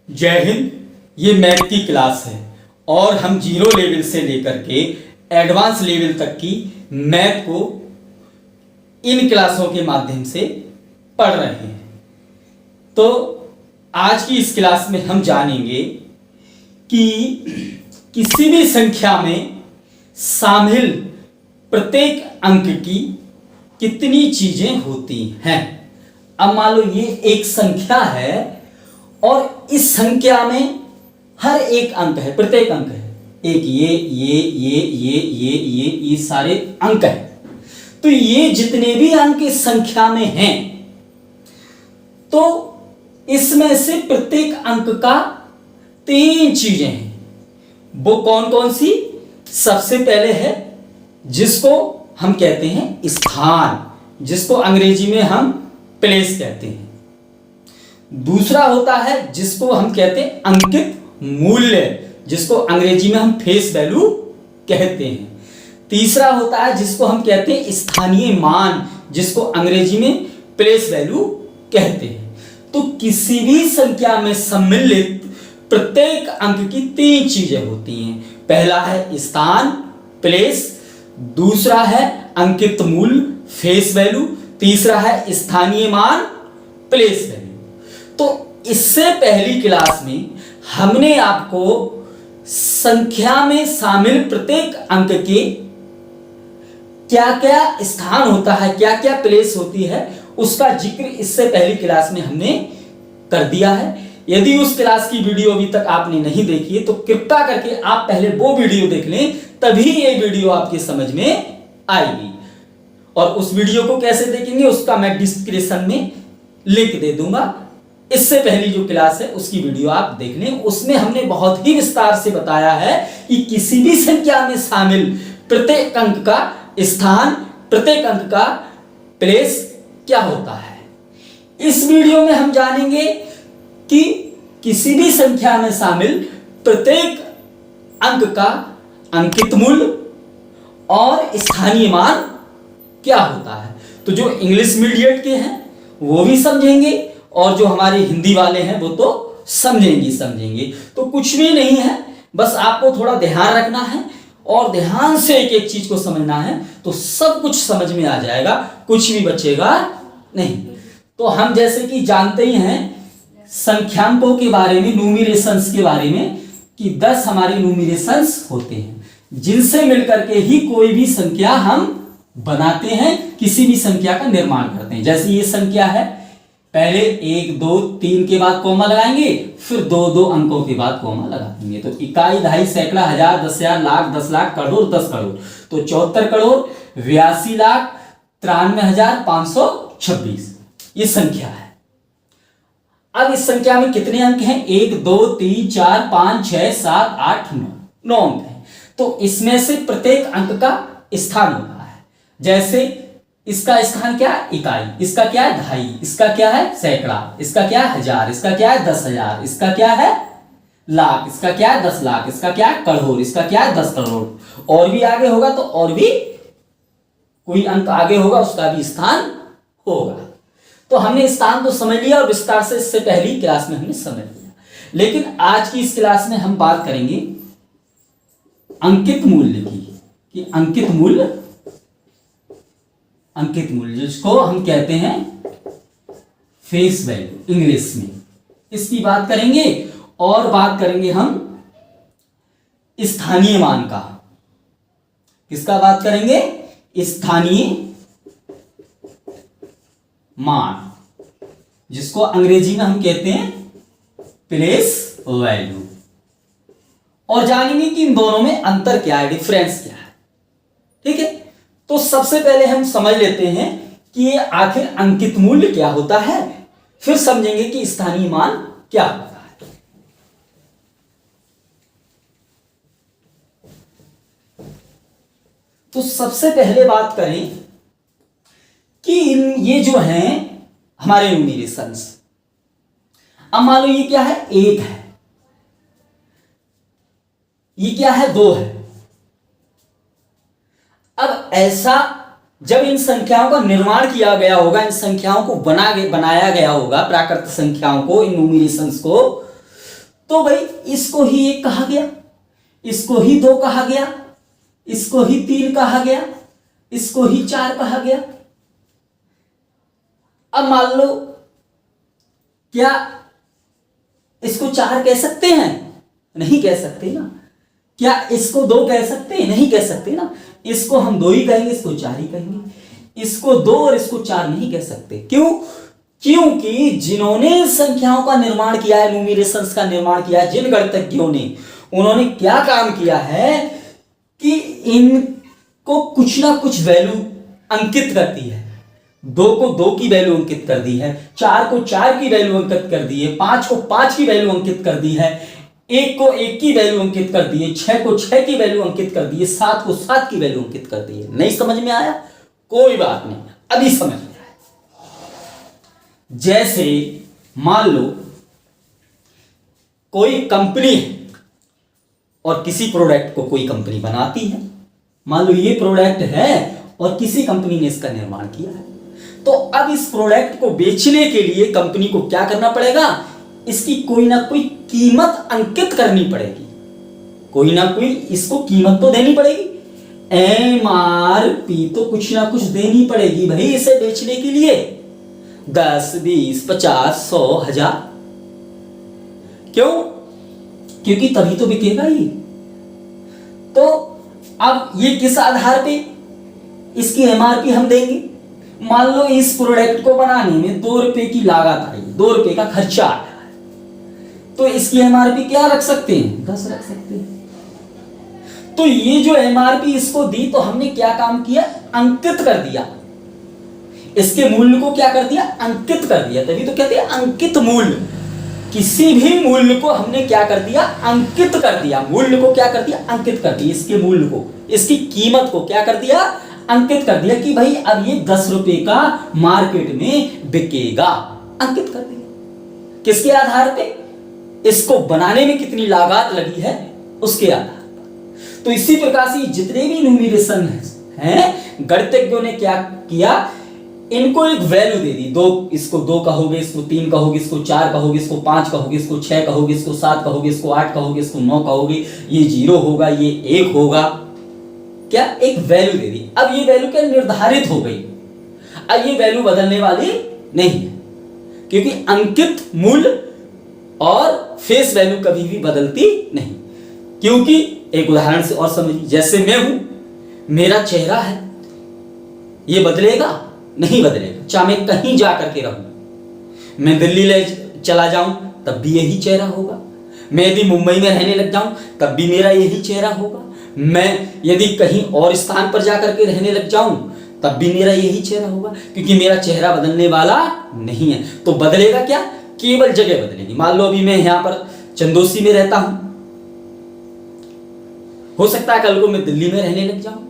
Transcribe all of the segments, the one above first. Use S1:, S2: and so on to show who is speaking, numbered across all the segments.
S1: जय हिंद। ये मैथ की क्लास है और हम जीरो लेवल से लेकर के एडवांस लेवल तक की मैथ को इन क्लासों के माध्यम से पढ़ रहे हैं। तो आज की इस क्लास में हम जानेंगे कि किसी भी संख्या में शामिल प्रत्येक अंक की कितनी चीजें होती हैं। अब मान लो ये एक संख्या है और इस संख्या में हर एक अंक है, प्रत्येक अंक है, एक ये सारे अंक हैं। तो ये जितने भी अंक इस संख्या में हैं, तो इसमें से प्रत्येक अंक का तीन चीजें हैं। वो कौन कौन सी? सबसे पहले है जिसको हम कहते हैं स्थान, जिसको अंग्रेजी में हम प्लेस कहते हैं। दूसरा होता है जिसको हम कहते हैं अंकित मूल्य, जिसको अंग्रेजी में हम फेस वैल्यू कहते हैं। तीसरा होता है जिसको हम कहते हैं स्थानीय मान, जिसको अंग्रेजी में प्लेस वैल्यू कहते हैं। तो किसी भी संख्या में सम्मिलित प्रत्येक अंक की तीन चीजें होती हैं। पहला है स्थान, प्लेस, दूसरा है अंकित मूल्य, फेस वैल्यू, तीसरा है स्थानीय मान, प्लेस वैल्यू। तो इससे पहली क्लास में हमने आपको संख्या में शामिल प्रत्येक अंक के क्या क्या स्थान होता है, क्या क्या प्लेस होती है, उसका जिक्र इससे पहली क्लास में हमने कर दिया है। यदि उस क्लास की वीडियो अभी तक आपने नहीं देखी है तो कृपया करके आप पहले वो वीडियो देख लें, तभी ये वीडियो आपके समझ में आएगी। और उस वीडियो को कैसे देखेंगे उसका मैं डिस्क्रिप्शन में लिंक दे दूंगा। इससे पहली जो क्लास है उसकी वीडियो आप देख लें, उसमें हमने बहुत ही विस्तार से बताया है कि किसी भी संख्या में शामिल प्रत्येक अंक का स्थान, प्रत्येक अंक का प्लेस क्या होता है। इस वीडियो में हम जानेंगे कि किसी भी संख्या में शामिल प्रत्येक अंक का अंकित मूल्य और स्थानीय मान क्या होता है। तो जो इंग्लिश मीडियम के हैं वो भी समझेंगे और जो हमारे हिंदी वाले हैं वो तो समझेंगे। तो कुछ भी नहीं है, बस आपको थोड़ा ध्यान रखना है और ध्यान से एक एक चीज को समझना है, तो सब कुछ समझ में आ जाएगा, कुछ भी बचेगा नहीं। तो हम जैसे कि जानते ही हैं संख्यांकों के बारे में, न्यूमरेशंस के बारे में, कि 10 हमारे न्यूमरेशंस होते हैं जिनसे मिलकर के ही कोई भी संख्या हम बनाते हैं, किसी भी संख्या का निर्माण करते हैं। जैसे ये संख्या है, पहले 1 2 3 के बाद कॉमा लगाएंगे, फिर 2 2 अंकों के बाद कॉमा लगाएंगे। तो इकाई, दहाई, सैकड़ा, हजार, 10,000, लाख, 10 लाख, करोड़, 10 करोड़, तो 74 करोड़ 82 लाख 93,526 ये संख्या है। अब इस संख्या में कितने अंक हैं? 1 2 3 4 5 6 7 8 9 अंक हैं। तो इसमें से प्रत्येक अंक का स्थान होता है। जैसे इसका स्थान क्या है? इकाई, इसका क्या है? दहाई, इसका क्या है? सैकड़ा, इसका क्या है? हजार, इसका क्या है? 10,000, इसका क्या है? लाख, इसका क्या है? 10 लाख, इसका क्या है? करोड़, इसका क्या है? 10 करोड़। और भी आगे होगा तो और भी कोई अंक आगे होगा, उसका भी स्थान होगा। तो हमने स्थान तो समझ लिया और विस्तार से इससे पहली क्लास में हमने समझ लिया। लेकिन आज की इस क्लास में हम बात करेंगे अंकित मूल्य की, कि अंकित मूल्य जिसको हम कहते हैं फेस वैल्यू इंग्लिश में, इसकी बात करेंगे। और बात करेंगे हम स्थानीय मान का। किसका बात करेंगे? स्थानीय मान, जिसको अंग्रेजी में हम कहते हैं प्लेस वैल्यू। और जानेंगे कि इन दोनों में अंतर क्या है, डिफरेंस क्या है। ठीक है, तो सबसे पहले हम समझ लेते हैं कि ये आखिर अंकित मूल्य क्या होता है, फिर समझेंगे कि स्थानीय मान क्या होता है। तो सबसे पहले बात करें कि ये जो हैं हमारे न्यूमरेशंस। अब मान लो ये क्या है? 1 है, ये क्या है? 2 है। अब ऐसा जब इन संख्याओं का निर्माण किया गया होगा, इन संख्याओं को बनाया गया होगा, प्राकृत संख्याओं को, इन न्यूमरेशंस को, तो भाई इसको ही 1 कहा गया, इसको ही 2 कहा गया, इसको ही 3 कहा गया, इसको ही 4 कहा गया। अब मान लो, क्या इसको 4 कह सकते हैं? नहीं कह सकते ना। क्या इसको 2 कह सकते हैं? नहीं कह सकते ना। इसको हम 2 ही कहेंगे, इसको 4 ही कहेंगे। इसको 2 और इसको 4 नहीं कह सकते। क्यों? क्योंकि जिन्होंने संख्याओं का निर्माण किया है, न्यूमरेशंस का निर्माण किया है, जिन गणितज्ञों ने, उन्होंने क्या काम किया है कि इनको कुछ ना कुछ वैल्यू अंकित करती है। 2 को 2 की वैल्यू अंकित कर दी है, 4 को 4 की वैल्यू अंकित कर दी है, 5 को 5 की वैल्यू अंकित कर दी है, 1 को 1 की वैल्यू अंकित कर दी है, 6 को 6 की वैल्यू अंकित कर दी है, 7 को 7 की वैल्यू अंकित कर दी है। नहीं समझ में आया? कोई बात नहीं, अभी समझ में आया। जैसे मान लो कोई कंपनी है और किसी प्रोडक्ट को कोई कंपनी बनाती है। मान लो ये प्रोडक्ट है और किसी कंपनी ने इसका निर्माण किया है। तो अब इस प्रोडक्ट को बेचने के लिए कंपनी को क्या करना पड़ेगा? इसकी कोई ना कोई कीमत अंकित करनी पड़ेगी, कोई ना कोई इसको कीमत तो देनी पड़ेगी। MRP तो कुछ ना कुछ देनी पड़ेगी भाई इसे बेचने के लिए। 10, 20, 50, 100, 1000। क्यों? क्योंकि तभी तो बिकेगा ये। तो अब ये किस आधार पे इसकी MRP हम देंगे? मान लो इस प्रोडक्ट को बनाने में 2 रुपए की लागत आई, 2 रुपए का खर्चा आया, तो इसकी MRP क्या रख सकते हैं? 10 रख सकते हैं। तो ये जो MRP इसको दी, तो हमने क्या काम किया? अंकित कर दिया। इसके मूल्य को क्या कर दिया? अंकित कर दिया। तभी तो कहते हैं अंकित मूल्य। किसी भी मूल्य को हमने क्या कर दिया? अंकित कर दिया। मूल्य को क्या कर दिया? अंकित कर दिया। इसके मूल्य को, इसकी कीमत को क्या कर दिया? अंकित कर दिया कि भाई अब ये 10 रुपए का मार्केट में बिकेगा। अंकित कर दिया। किसके आधार पे? इसको बनाने में कितनी लागत लगी है उसके आधार पर। तो इसी प्रकार से जितने भी न्यूमरेशन हैं, गणितज्ञों ने क्या किया? इनको एक वैल्यू दे दी। 2, इसको 2 कहोगे, इसको 3 कहोगे, इसको 4 कहोगे, इसको 5 कहोगे, इसको 6 कहोगे, इसको 7 कहोगे, इसको 8 कहोगे, इसको 9 कहोगे, ये 0 होगा, ये 1 होगा। क्या? एक वैल्यू दे दी। अब ये वैल्यू क्या निर्धारित हो गई। अब ये वैल्यू बदलने वाली नहीं है, क्योंकि अंकित मूल्य और फेस वैल्यू कभी भी बदलती नहीं। क्योंकि एक उदाहरण से और समझिए, जैसे मैं हूं, मेरा चेहरा है, ये बदलेगा? नहीं बदलेगा। चाहे मैं कहीं जा करके रहूं, मैं दिल्ली ले चला जाऊं तब भी यही चेहरा होगा। मैं यदि मुंबई में रहने लग जाऊं तब भी मेरा यही चेहरा होगा। मैं यदि कहीं और स्थान पर जाकर के रहने लग जाऊं तब भी मेरा यही चेहरा होगा, क्योंकि मेरा चेहरा बदलने वाला नहीं है। तो बदलेगा क्या? केवल जगह बदलेगी। मान लो अभी मैं यहां पर चंदोसी में रहता हूं, हो सकता है कल को मैं दिल्ली में रहने लग जाऊं,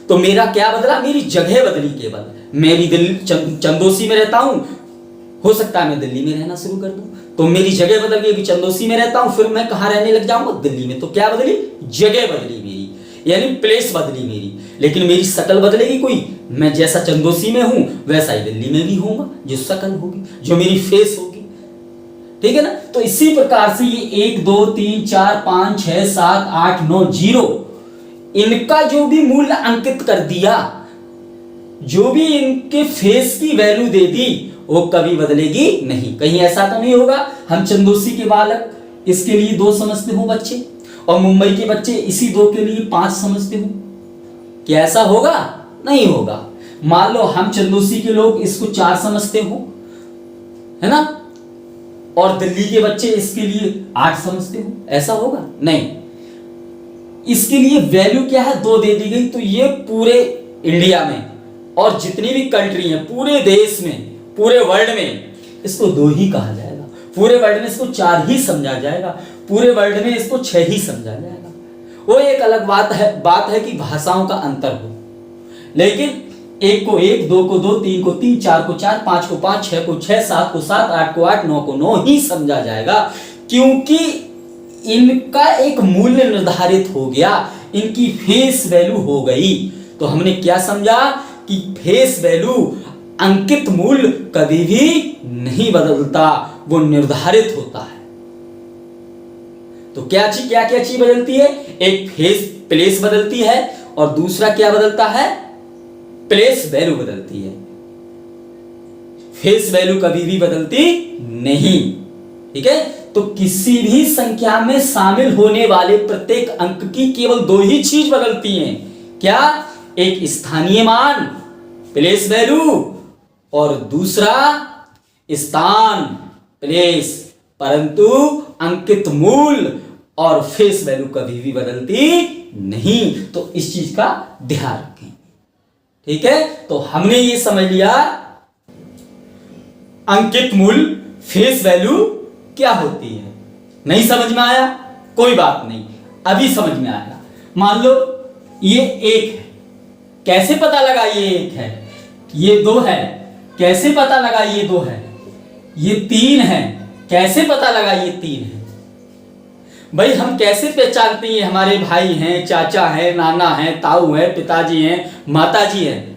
S1: तो मेरा क्या बदला? मेरी जगह बदली केवल। मैं भी दिल्ली चंदोसी में रहता हूं, हो सकता है मैं दिल्ली में रहना शुरू कर दूं, तो मेरी जगह बदल गई। अभी चंदोसी में रहता हूं, फिर मैं कहां रहने लग जाऊंगा? दिल्ली में। तो क्या बदली? जगह बदली मेरी, यानी प्लेस बदली मेरी। लेकिन मेरी शकल बदलेगी कोई? मैं जैसा चंदोसी में हूं वैसा ही दिल्ली में भी होऊंगा। जो शकल होगी, जो मेरी फेस होगी, ठीक है ना। तो इसी प्रकार से ये 1, 2, 3, 4, 5, 6, 7, 8, 9, 0, इनका जो भी मूल्य अंकित कर दिया, जो भी इनके फेस की वैल्यू दे दी, वो कभी बदलेगी नहीं। कहीं ऐसा तो नहीं होगा हम चंदोसी के बालक इसके लिए 2 समझते हो बच्चे, और मुंबई के बच्चे इसी 2 के लिए 5 समझते हो? क्या ऐसा होगा? नहीं होगा। मान लो हम चंदोसी के लोग इसको 4 समझते हो, है ना, और दिल्ली के बच्चे इसके लिए 8 समझते हो, ऐसा होगा? नहीं। इसके लिए वैल्यू क्या है? 2 दे दी गई। तो ये पूरे इंडिया में और जितनी भी कंट्री है, पूरे देश में, पूरे वर्ल्ड में इसको 2 ही कहा जाएगा। पूरे वर्ल्ड में इसको 4 ही समझा जाएगा। पूरे वर्ल्ड में इसको 6 ही समझा जाएगा। वो एक अलग बात है कि भाषाओं का अंतर हो, लेकिन 1 को 1, 2 को 2, 3 को 3, 4 को 4, 5 को 5, 6 को 6, 7 को 7, 8 को 8, 9 को 9 ही समझा जाएगा, क्योंकि इनका एक मूल्य निर्धारित हो गया, इनकी फेस वैल्यू हो गई। तो हमने क्या समझा कि फेस वैल्यू, अंकित मूल्य कभी भी नहीं बदलता, वो निर्धारित होता है। तो क्या क्या चीज बदलती है? एक प्लेस बदलती है और दूसरा क्या बदलता है? प्लेस वैल्यू बदलती है। फेस वैल्यू कभी भी बदलती नहीं। ठीक है, तो किसी भी संख्या में शामिल होने वाले प्रत्येक अंक की केवल दो ही चीज बदलती हैं। क्या? एक स्थानीय मान प्लेस वैल्यू और दूसरा स्थान प्लेस, परंतु अंकित मूल और फेस वैल्यू कभी भी बदलती नहीं। तो इस चीज का ध्यान रखें। ठीक है, तो हमने ये समझ लिया अंकित मूल फेस वैल्यू क्या होती है। नहीं समझ में आया? कोई बात नहीं, अभी समझ में आएगा। मान लो ये एक है, कैसे पता लगा ये एक है? ये दो है, कैसे पता लगा ये दो है? ये तीन है, कैसे पता लगा ये तीन है? भाई हम कैसे पहचानते हैं हमारे भाई हैं, चाचा हैं, नाना हैं, ताऊ हैं, पिताजी हैं, माताजी हैं?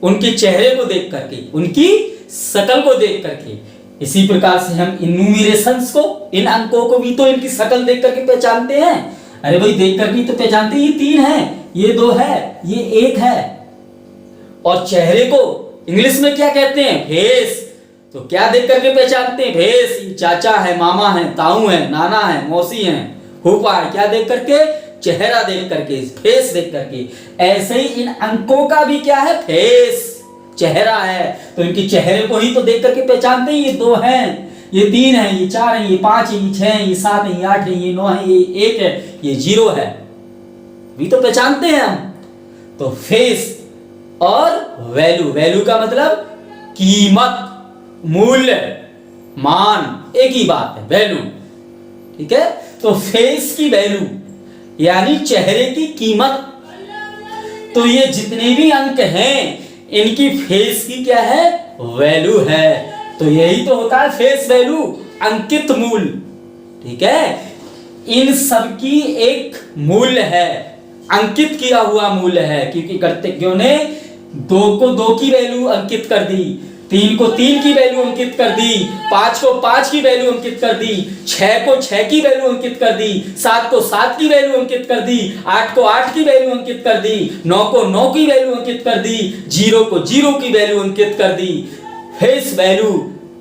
S1: उनके चेहरे को देख करके, उनकी शकल को देख करके। इसी प्रकार से हम इन न्यूमरेशंस को, इन अंकों को भी तो इनकी शकल देख करके पहचानते हैं। अरे भाई देख करके तो पहचानते, ये तीन है, ये दो है, ये एक है। और चेहरे को इंग्लिश में क्या कहते हैं? फेस। तो क्या देख करके पहचानते हैं? फेस। चाचा है, मामा है, ताऊ है, नाना है, मौसी है, फूफा है, क्या देख करके? चेहरा देख करके, फेस देख करके। ऐसे ही इन अंकों का भी क्या है? फेस, चेहरा है। तो इनके चेहरे को ही तो देख करके पहचानते हैं। ये दो हैं, ये तीन है, ये चार है, ये पांच है, ये छह है, ये सात है, ये आठ है, ये नौ है, ये एक है, ये जीरो है, भी तो पहचानते हैं हम। तो फेस और वैल्यू, वैल्यू का मतलब कीमत, मूल्य, मान, एक ही बात है, वैल्यू। ठीक है, तो फेस की वैल्यू यानी चेहरे की कीमत। तो ये जितने भी अंक हैं इनकी फेस की क्या है? वैल्यू है। तो यही तो होता है फेस वैल्यू, अंकित मूल्य। ठीक है, इन सब की एक मूल्य है, अंकित किया हुआ मूल्य है। क्योंकि कर्तज्ञों ने दो को दो की वैल्यू अंकित कर दी, तीन को तीन की वैल्यू अंकित कर दी, पांच को पांच की वैल्यू अंकित कर दी, छह को छह की वैल्यू अंकित कर दी, सात को सात की वैल्यू अंकित कर दी, आठ को आठ की वैल्यू अंकित कर दी, नौ को नौ की वैल्यू अंकित कर दी, जीरो को जीरो की वैल्यू अंकित कर दी। फेस वैल्यू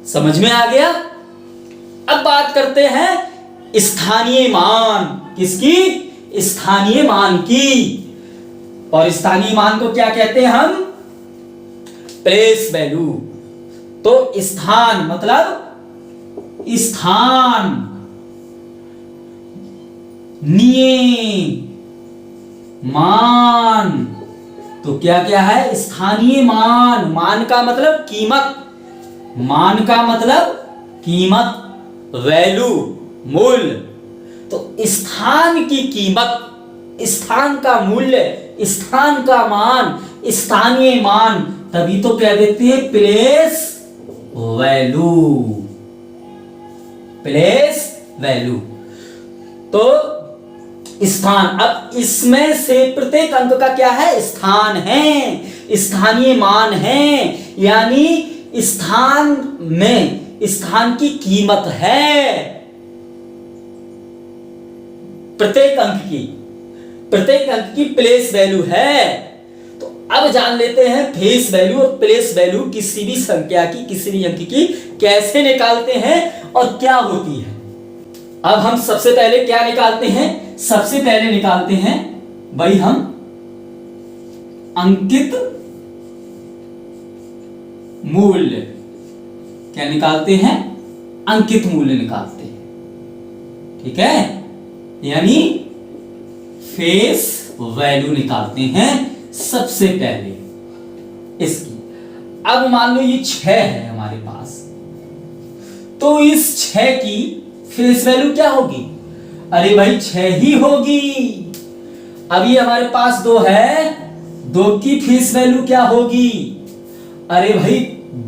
S1: समझ में आ गया? अब बात करते हैं स्थानीय मान। किसकी? स्थानीय मान की। और स्थानीय मान को क्या कहते हैं हम? Place value. तो स्थान मतलब स्थान, मान। तो क्या क्या है? स्थानीय मान। मान का मतलब कीमत, मान का मतलब कीमत, वैल्यू, मूल्य। तो स्थान की कीमत, स्थान का मूल्य, स्थान का मान, स्थानीय मान, तभी तो कह देते हैं प्लेस वैल्यू। प्लेस वैल्यू तो स्थान। अब इसमें से प्रत्येक अंक का क्या है? स्थान है, स्थानीय मान है, यानी स्थान में स्थान की कीमत है प्रत्येक अंक की प्लेस वैल्यू है। तो अब जान लेते हैं फेस वैल्यू और प्लेस वैल्यू किसी भी संख्या की, किसी भी अंक की कैसे निकालते हैं और क्या होती है। अब हम सबसे पहले क्या निकालते हैं? सबसे पहले निकालते हैं भाई हम अंकित मूल्य। क्या निकालते हैं? अंकित मूल्य निकालते हैं। ठीक है, यानी फेस वैल्यू निकालते हैं सबसे पहले इसकी। अब मान लो ये 6 है हमारे पास, तो इस 6 की फेस वैल्यू क्या होगी? अरे भाई 6 ही होगी। अभी हमारे पास 2 है, 2 की फेस वैल्यू क्या होगी? अरे भाई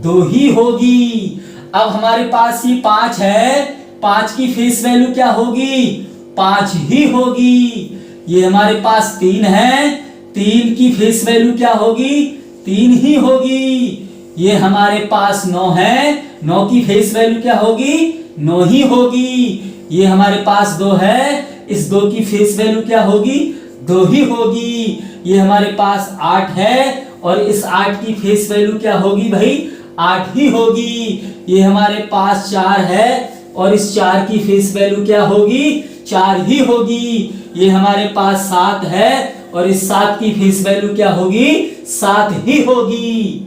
S1: 2 ही होगी। अब हमारे पास ये 5 है, 5 की फेस वैल्यू क्या होगी? 5 ही होगी। ये हमारे पास 3 है, 3 की फेस वैल्यू क्या होगी? 3 ही होगी। ये हमारे पास 9 है, 9 की फेस वैल्यू क्या होगी? 9 ही होगी। ये हमारे पास 2 है, इस 2 की फेस वैल्यू क्या होगी? 2 ही होगी। ये हमारे पास 8 है और इस 8 की फेस वैल्यू क्या होगी भाई? 8 ही होगी। ये हमारे पास 4 है और इस 4 की फेस वैल्यू क्या होगी? 4 ही होगी। ये हमारे पास 7 है और इस 7 की फेस वैल्यू क्या होगी? 7 ही होगी।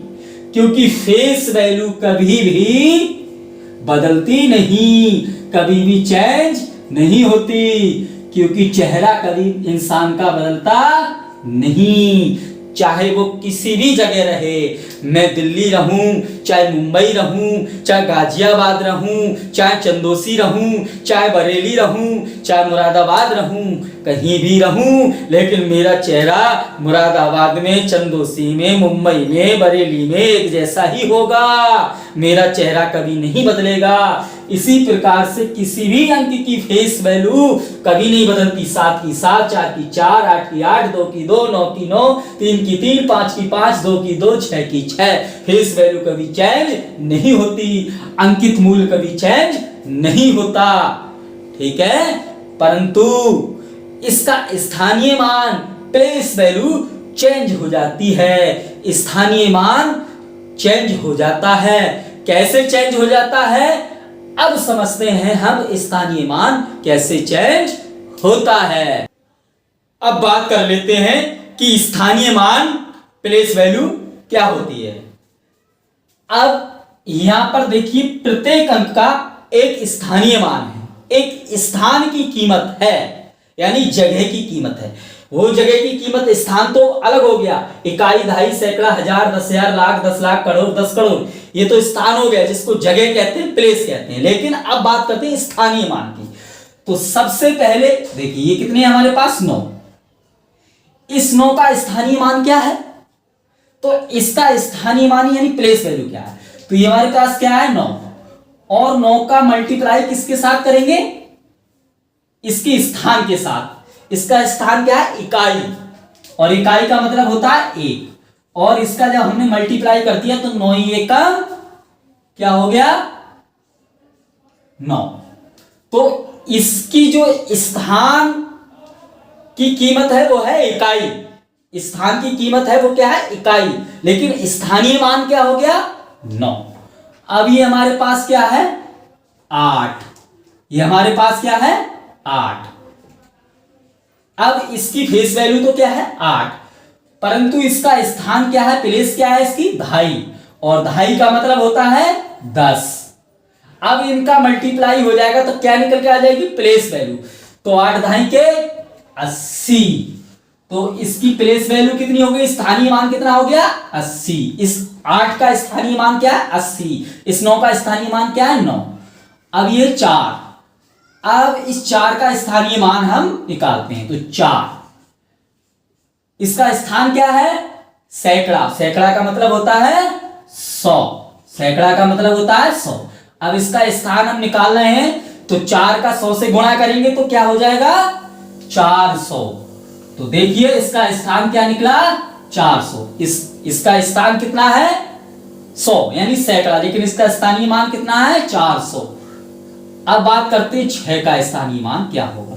S1: क्योंकि फेस वैल्यू कभी भी बदलती नहीं, कभी भी चेंज नहीं होती, क्योंकि चेहरा कभी इंसान का बदलता नहीं। चाहे वो किसी भी जगह रहे, मैं दिल्ली रहूं, चाहे मुंबई रहूं, चाहे गाजियाबाद रहूं, चाहे चंदोसी रहूं, चाहे बरेली रहूं, चाहे मुरादाबाद रहूं, कहीं भी रहूं, लेकिन मेरा चेहरा मुरादाबाद में, चंदोसी में, मुंबई में, बरेली में एक जैसा ही होगा। मेरा चेहरा कभी नहीं बदलेगा। इसी प्रकार से किसी भी अंक की फेस वैल्यू कभी नहीं बदलती। 7 की 7, 4 की 4, 8 की 8, 2 की 2, 9 की 9, 3 की 3, 5 की 5, 2 की 2, 6 की 6। फेस वैल्यू कभी चेंज नहीं होती, अंकित मूल्य कभी चेंज नहीं होता। ठीक है, परंतु इसका स्थानीय मान, प्लेस वैल्यू चेंज हो जाती है। स्थानीय मान चेंज हो जाता है। कैसे चेंज हो जाता है? अब समझते हैं हम स्थानीय मान कैसे चेंज होता है। अब बात कर लेते हैं कि स्थानीय मान, प्लेस वैल्यू क्या होती है। अब यहां पर देखिए, प्रत्येक अंक का एक स्थानीय मान है, एक स्थान की कीमत है, यानी जगह की कीमत है। वो जगह की कीमत, स्थान तो अलग हो गया, इकाई, दहाई, सैकड़ा, हजार, 10,000, लाख, 10 लाख, करोड़, 10 करोड़, ये तो स्थान हो गया जिसको जगह कहते हैं, प्लेस कहते हैं। लेकिन अब बात करते हैं स्थानीय मान की। तो सबसे पहले देखिए, ये कितने हैं हमारे पास? 9। इस 9 का स्थानीय मान क्या है? तो इसका स्थानीय मान यानी प्लेस वैल्यू क्या है? तो ये हमारे पास क्या है? 9। और 9 का मल्टीप्लाई किसके साथ करेंगे? इसके स्थान के साथ। इसका स्थान क्या है? इकाई, और इकाई का मतलब होता है 1। और इसका जब हमने मल्टीप्लाई कर दिया तो 9 1 का क्या हो गया? 9। तो इसकी जो स्थान की कीमत है वो है इकाई। स्थान की कीमत है वो क्या है? इकाई। लेकिन स्थानीय मान क्या हो गया? 9। अब ये हमारे पास क्या है? 8। ये हमारे पास क्या है? 8। अब इसकी फेस वैल्यू तो क्या है? 8, परंतु इसका स्थान क्या है? प्लेस क्या है इसकी? दहाई, और दहाई का मतलब होता है 10। अब इनका मल्टीप्लाई हो जाएगा तो क्या निकल के आ जाएगी? Place value. तो 8 दहाई के 80। तो इसकी प्लेस वैल्यू कितनी हो गई? स्थानीय मान कितना हो गया? 80। इस 8 का स्थानीय मान क्या है? 80। इस 9 का स्थानीय मान क्या है? 9। अब ये 4। अब इस 4 का स्थानीय मान हम निकालते हैं। तो 4, इसका स्थान क्या है? सैकड़ा। सैकड़ा का मतलब होता है 100। सैकड़ा का मतलब होता है 100। अब इसका स्थान हम निकाल रहे हैं, तो 4 का 100 से गुणा करेंगे तो क्या हो जाएगा? 400। तो देखिए इसका स्थान क्या निकला? 400। इसका स्थान कितना है? 100 यानी सैकड़ा, लेकिन इसका स्थानीय मान कितना है? 400। अब बात करते हैं 6 का स्थानीय मान क्या होगा।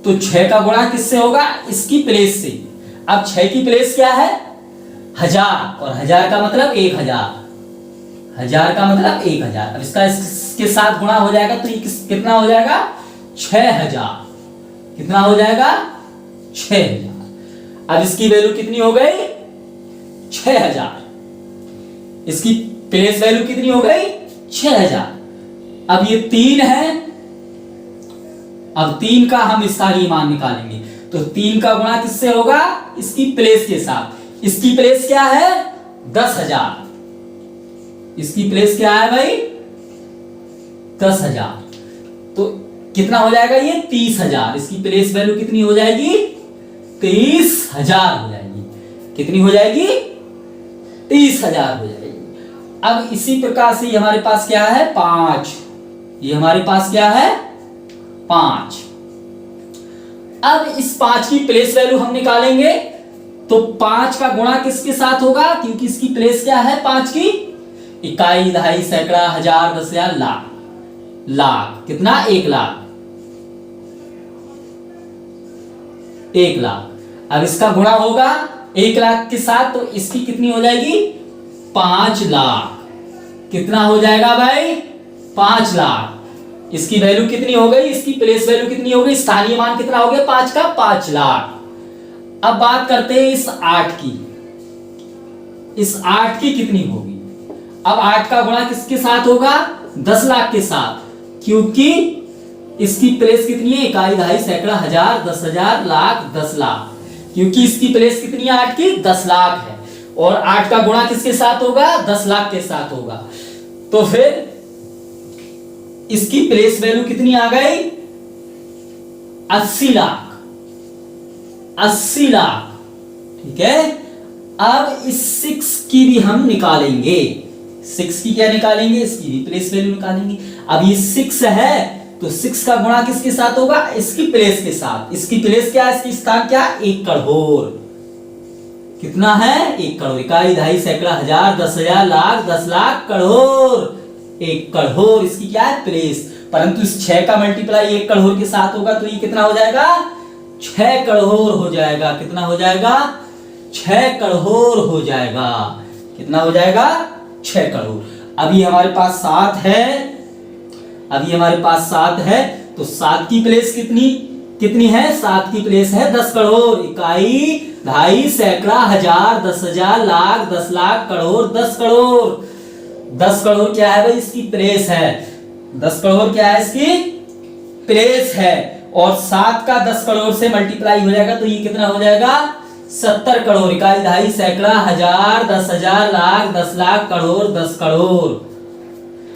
S1: तो 6 का गुणा किससे होगा? इसकी प्लेस से। अब 6 की प्लेस क्या है? 1000, और 1000 का मतलब 1000। 1000 का मतलब 1000। अब इसका इसके साथ गुणा हो जाएगा तो ये कितना हो जाएगा? 6000। कितना हो जाएगा? 6000। अब इसकी वैल्यू कितनी हो गई? 6000। इसकी प्लेस वैल्यू कितनी हो गई? 6000। अब ये 3 है, अब 3 का हम स्थानीय मान निकालेंगे। तो 3 का गुणा किससे होगा? इसकी प्लेस के साथ। इसकी प्लेस क्या है? 10,000। इसकी प्लेस क्या है भाई? 10,000। तो कितना हो जाएगा ये? 30,000। इसकी प्लेस वैल्यू कितनी हो जाएगी? 30,000 हो जाएगी। कितनी हो जाएगी? 30,000 हो जाएगी। अब इसी प्रकार से हमारे पास क्या है? 5। ये हमारे पास क्या है? 5। अब इस 5 की प्लेस वैल्यू हम निकालेंगे, तो 5 का गुणा किसके साथ होगा? क्योंकि इसकी प्लेस क्या है 5 की? इकाई, दहाई, सैकड़ा, हजार, 10,000, लाख। लाख। कितना? 1 लाख। 1 लाख। अब इसका गुणा होगा 1 लाख के साथ, तो इसकी कितनी हो जाएगी? 5 लाख। कितना हो जाएगा भाई? 5 लाख। इसकी वैल्यू कितनी हो गई? इसकी प्लेस वैल्यू कितनी हो गई? स्थानीय मान कितना हो गया? 5 का 5 लाख। अब बात करते हैं इस 8 की। इस 8 की कितनी होगी? अब 8 का गुणा किसके साथ होगा? 10 लाख के साथ, क्योंकि इसकी प्लेस कितनी है? इकाई, दहाई, सैकड़ा, हजार, 10,000, लाख, 10 लाख। क्योंकि इसकी प्लेस कितनी है 8 की? 10 लाख है। और 8 का गुणा किसके साथ होगा? 10 लाख के साथ होगा। तो फिर इसकी प्लेस वैल्यू कितनी आ गई? 80 लाख। 80 लाख। ठीक है। अब इस 6 की भी हम निकालेंगे। 6 की क्या निकालेंगे? इसकी भी प्लेस वैल्यू निकालेंगे। अब ये 6 है, तो 6 का गुणा किसके साथ होगा? इसकी प्लेस के साथ। इसकी प्लेस क्या है? इसकी स्थान क्या? 1 करोड़। कितना है? 1 करोड़। इकाई, दहाई, सैकड़ा, हजार, 10,000, लाख, 10 लाख, करोड़। 1 करोड़ इसकी क्या है? प्लेस। परंतु इस 6 का मल्टीप्लाई 1 करोड़ के साथ होगा, तो ये कितना हो जाएगा? 6 करोड़ हो जाएगा। कितना हो जाएगा? 6 करोड़ हो जाएगा। कितना हो जाएगा? 6 करोड़। अभी हमारे पास 7 है। अभी हमारे पास 7 है, तो 7 की प्लेस कितनी है? 7 की प्लेस है 10 करोड़। इकाई, दहाई, सैकड़ा, हजार, 10,000, लाख, 10 लाख, करोड़, 10 करोड़। 10 करोड़ क्या है भाई? इसकी प्लेस है। 10 करोड़ क्या है? इसकी प्लेस है। और 7 का 10 करोड़ से मल्टीप्लाई हो जाएगा, तो ये कितना हो जाएगा? 70 करोड़। इकाई, दहाई, सैकड़ा, हजार, 10,000, लाख, 10 लाख, करोड़, 10 करोड़।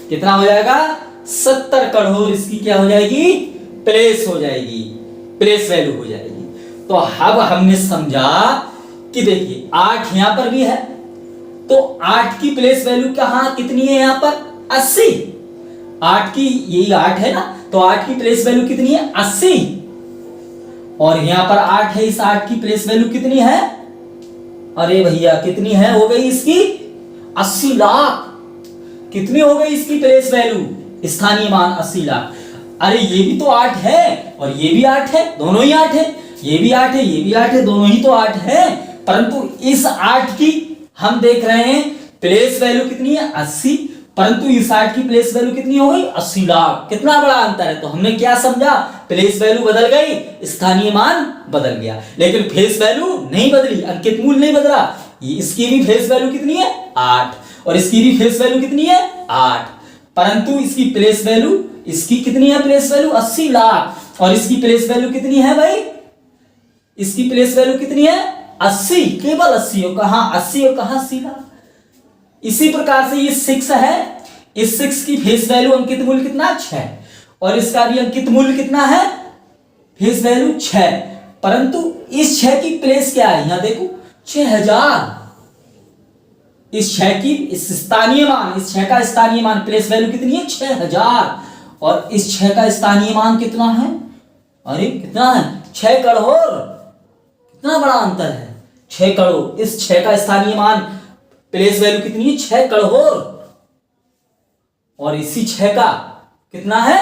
S1: कितना हो जाएगा? 70 करोड़ इसकी क्या हो जाएगी? प्लेस हो जाएगी। प्लेस वैल्यू हो जाएगी। तो अब हमने समझा कि देखिए 8 यहां पर भी है, तो 8 की प्लेस वैल्यू कहां कितनी है? यहां पर 80। 8 की, यही 8 है ना, तो 8 की प्लेस वैल्यू कितनी है? 80। और यहां पर 8 है, इस 8 की प्लेस वैल्यू कितनी है? अरे भैया कितनी है? हो गई इसकी 80 लाख। कितनी हो गई इसकी प्लेस वैल्यू? स्थानीय मान 80 लाख। अरे ये भी तो 8 है और ये भी 8 है, दोनों ही 8 है। ये भी 8 है, ये भी 8 है, दोनों ही तो 8 है। परंतु इस 8 की हम देख रहे हैं प्लेस वैल्यू कितनी है? 80। परंतु इस 8 की प्लेस वैल्यू कितनी हो गई? 80 लाख। कितना बड़ा अंतर है। तो हमने क्या समझा? प्लेस वैल्यू बदल गई, स्थानीय मान बदल गया, लेकिन फेस वैल्यू नहीं बदली, अंकित मूल्य नहीं बदला। इसकी भी फेस वैल्यू कितनी है? 8। और इसकी भी फेस वैल्यू कितनी है? 8। परंतु इसकी प्लेस वैल्यू, इसकी कितनी है प्लेस वैल्यू? 80 लाख। और इसकी प्लेस वैल्यू कितनी है भाई? इसकी प्लेस वैल्यू कितनी है? 80। केवल 80। और कहां 80 और कहां 80 लाख। इसी प्रकार से ये 6 है, इस 6 की फेस वैल्यू अंकित मूल्य कितना? 6। और इसका भी अंकित मूल्य कितना है? Face value 6। परंतु इस 6 की प्लेस क्या है? यहां देखो 6000। इस 6 की, इस स्थानीय मान, इस 6 का स्थानीय मान प्लेस वैल्यू कितनी है? 6000। और इस 6 का स्थानीय मान कितना है? अरे कितना है? 6 करोड़। कितना बड़ा अंतर है? 6 करोड़। इस 6 का स्थानीय मान प्लेस वैल्यू कितनी है? 6 करोड़। और इसी 6 का कितना है?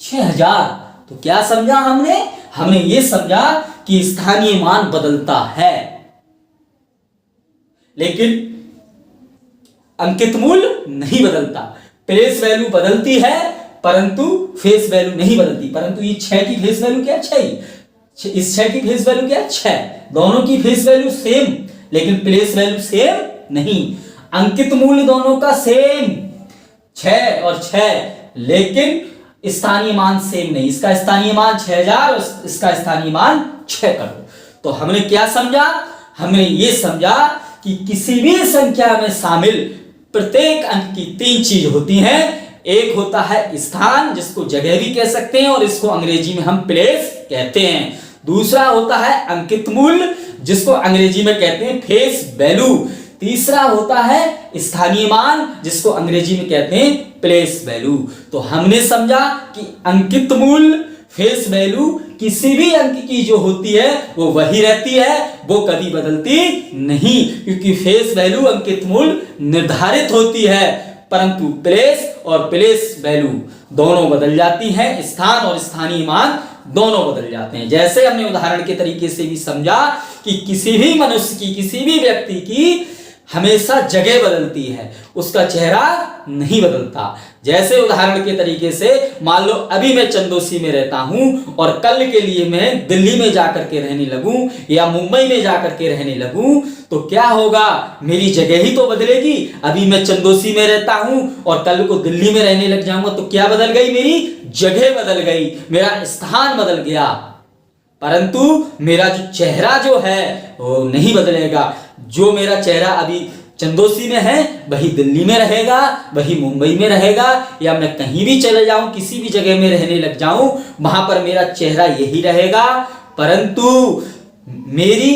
S1: 6000। तो क्या समझा हमने? हमने ये समझा कि स्थानीय मान बदलता है, लेकिन अंकित मूल्य नहीं बदलता। प्लेस वैल्यू बदलती है, परंतु फेस वैल्यू नहीं बदलती। परंतु ये 6 की फेस वैल्यू क्या है? 6। इस 6 की फेस वैल्यू क्या है? 6। दोनों की फेस वैल्यू सेम, लेकिन प्लेस वैल्यू सेम नहीं। अंकित मूल्य दोनों का सेम 6 और 6, लेकिन स्थानीय मान सेम नहीं। इसका स्थानीय मान 6000 और इसका स्थानीय मान 6 करोड़। तो हमने क्या समझा? हमने ये समझा कि किसी भी संख्या में शामिल प्रत्येक अंक की 3 चीज होती हैं। एक होता है स्थान, जिसको जगह भी कह सकते हैं और इसको अंग्रेजी में हम प्लेस कहते हैं। दूसरा होता है अंकित मूल्य, जिसको अंग्रेजी में कहते हैं फेस वैल्यू। तीसरा होता है स्थानीय मान, जिसको अंग्रेजी में कहते हैं प्लेस वैल्यू। तो हमने समझा कि अंकित मूल्य, फेस वैल्यू किसी भी अंक की जो होती है वो वही रहती है, वो कभी बदलती नहीं, क्योंकि फेस वैल्यू अंकित मूल्य निर्धारित होती है, परंतु प्लेस और प्लेस वैल्यू दोनों बदल जाती हैं, स्थान और स्थानीय मान दोनों बदल जाते हैं। जैसे हमने उदाहरण के तरीके से भी समझा कि किसी भी मनुष्य की, किसी भी व्यक्ति की हमेशा जगह बदलती है, उसका चेहरा नहीं बदलता। जैसे उदाहरण के तरीके से मान लो अभी मैं चंदोसी में रहता हूं और कल के लिए मैं दिल्ली में जाकर के रहने लगूं या मुंबई में जाकर के रहने लगूं, तो क्या होगा, मेरी जगह ही तो बदलेगी। अभी मैं चंदोसी में रहता हूं और कल को दिल्ली में रहने लग जाऊंगा तो क्या बदल गई, मेरी जगह बदल गई, मेरा स्थान बदल गया, परंतु मेरा जो चेहरा जो है वो नहीं बदलेगा। जो मेरा चेहरा अभी चंदोसी में है वही दिल्ली में रहेगा, वही मुंबई में रहेगा, या मैं कहीं भी चले जाऊं, किसी भी जगह में रहने लग जाऊं, वहां पर मेरा चेहरा यही रहेगा, परंतु मेरी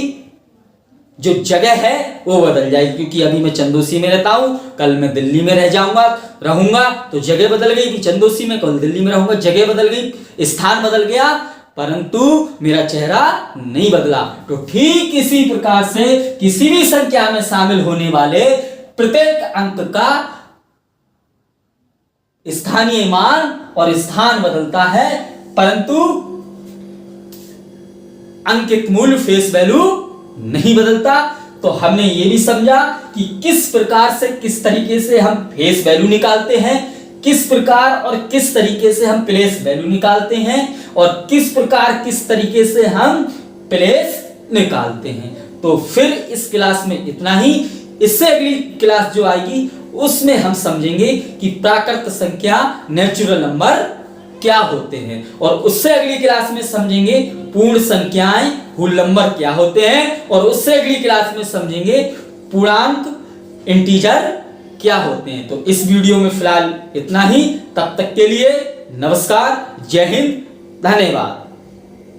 S1: जो जगह है वो बदल जाएगी। क्योंकि अभी मैं चंदोसी में रहता हूं, कल मैं दिल्ली में रहूंगा तो जगह बदल गई, चंदोसी में कल दिल्ली में रहूंगा, जगह बदल गई, स्थान बदल गया, परंतु मेरा चेहरा नहीं बदला। तो ठीक इसी प्रकार से किसी भी संख्या में शामिल होने वाले प्रत्येक अंक का स्थानीय मान और स्थान बदलता है, परंतु अंकित मूल्य फेस वैल्यू नहीं बदलता। तो हमने ये भी समझा कि किस प्रकार से, किस तरीके से हम फेस वैल्यू निकालते हैं, किस प्रकार और किस तरीके से हम प्लेस वैल्यू निकालते हैं, और किस प्रकार किस तरीके से हम प्लेस निकालते हैं। तो फिर इस क्लास में इतना ही। इससे अगली क्लास जो आएगी उसमें हम समझेंगे कि प्राकृत संख्या, नेचुरल नंबर क्या होते हैं, और उससे अगली क्लास में समझेंगे पूर्ण संख्याएं, होल नंबर क्या होते हैं, और उससे अगली क्लास में समझेंगे पूर्णांक, इंटीजर क्या होते हैं। तो इस वीडियो में फिलहाल इतना ही। तब तक के लिए नमस्कार, जय हिंद, धन्यवाद।